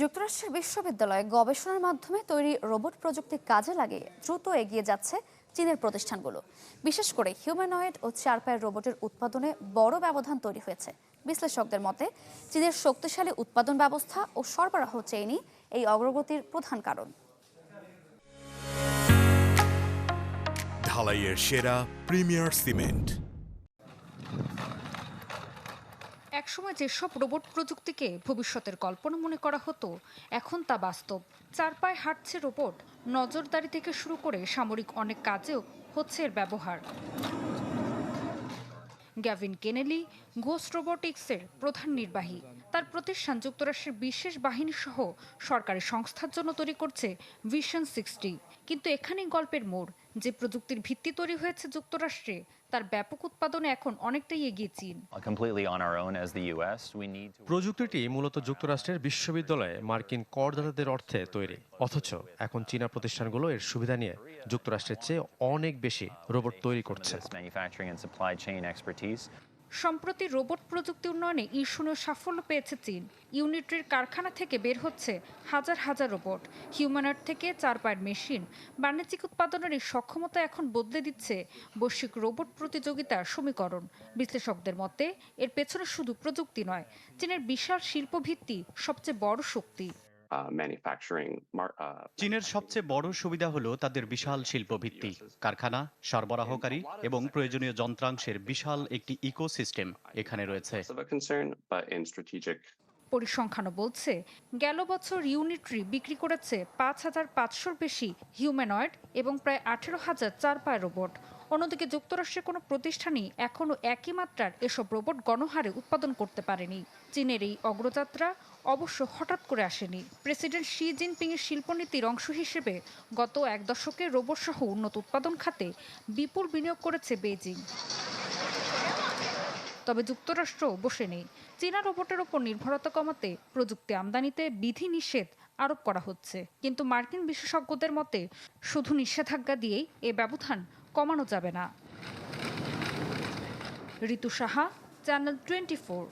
যুক্তরাষ্ট্রের বিশ্ববিদ্যালয়ে গবেষণার মাধ্যমে তৈরি রোবট প্রযুক্তি কাজে লাগিয়ে দ্রুত এগিয়ে যাচ্ছে চীনের প্রতিষ্ঠানগুলো। বিশেষ করে হিউম্যানয়েড ও চারপায়ের রোবটের উৎপাদনে বড় ব্যবধান তৈরি হয়েছে। বিশ্লেষকদের মতে চীনের শক্তিশালী উৎপাদন ব্যবস্থা ও সরবরাহ চেইনই এই অগ্রগতির প্রধান কারণ। ঢালাইয়ের সেরা প্রিমিয়ার সিমেন্ট। একসময় যেসব রোবট প্রযুক্তিকে ভবিষ্যতের কল্পনা মনে করা হতো, এখন তা বাস্তব। চার পায়ে হাঁটছে রোবট, নজরদারি থেকে শুরু করে সামরিক অনেক কাজেও হচ্ছে এর ব্যবহার। গ্যাভিন কেনেলি ঘোস্ট রোবোটিক্সের প্রধান নির্বাহী। তার প্রতিষ্ঠান যুক্তরাষ্ট্রের বিশেষ বাহিনী সহ সরকারি সংস্থার জন্য তৈরি করছে ভিশন 60। কিন্তু এখানেই গল্পের মোড়। যে প্রযুক্তির ভিত্তি তৈরি হয়েছে যুক্তরাষ্ট্রে, তার ব্যাপক উৎপাদনে এখন অনেকটাই এগিয়ে চীন। প্রযুক্তিটি মূলত যুক্তরাষ্ট্রের বিশ্ববিদ্যালয়ে মার্কিন করদাতাদের অর্থে তৈরি, অথচ এখন চীনা প্রতিষ্ঠানগুলো এর সুবিধা নিয়ে যুক্তরাষ্ট্রের চেয়ে অনেক বেশি রোবট তৈরি করছে। সম্প্রতি রোবট প্রযুক্তি উন্নয়নে ঈর্ষণীয় সাফল্য পেয়েছে চীন। ইউনিট্রির কারখানা থেকে বের হচ্ছে হাজার হাজার রোবট। হিউম্যানয়েড থেকে চার পায়ের মেশিন। বাণিজ্যিক উৎপাদনের এই সক্ষমতা এখন বদলে দিচ্ছে বৈশ্বিক রোবট প্রতিযোগিতার সমীকরণ। বিশ্লেষকদের মতে এর পেছনে শুধু প্রযুক্তি নয়, চীনের বিশাল শিল্পভিত্তি সবচেয়ে বড় শক্তি। চীনের সবচেয়ে বড় সুবিধা হলো তাদের বিশাল শিল্পভিত্তি, কারখানা, সরবরাহকারী এবং প্রয়োজনীয় যন্ত্রাংশের বিশাল একটি ইকোসিস্টেম এখানে রয়েছে। পরিসংখ্যানও বলছে, গেল বছর ইউনিট্রি বিক্রি করেছে 5,500-র বেশি হিউম্যানয়েড এবং প্রায় 18,000 চার পায়ের রোবট। অন্যদিকে যুক্তরাষ্ট্রের কোনো প্রতিষ্ঠানই এখনও একই মাত্রার এসব রোবট গণহারে উৎপাদন করতে পারেনি। চীনের এই অগ্রযাত্রা অবশ্য হঠাৎ করে আসেনি। প্রেসিডেন্ট শি জিনপিংয়ের শিল্পনীতির অংশ হিসেবে গত এক দশকে রোবট সহ উন্নত উৎপাদন খাতে বিপুল বিনিয়োগ করেছে বেইজিং। তবে যুক্তরাষ্ট্র বসে নেই। চীনা রোবটের ওপর নির্ভরতা কমাতে প্রযুক্তি আমদানিতে বিধি নিষেধ আরোপ করা হচ্ছে। কিন্তু মার্কিন বিশেষজ্ঞদের মতে শুধু নিষেধাজ্ঞা দিয়েই এ ব্যবধান কমানো যাবে না। ঋতু সাহা, চ্যানেল 24।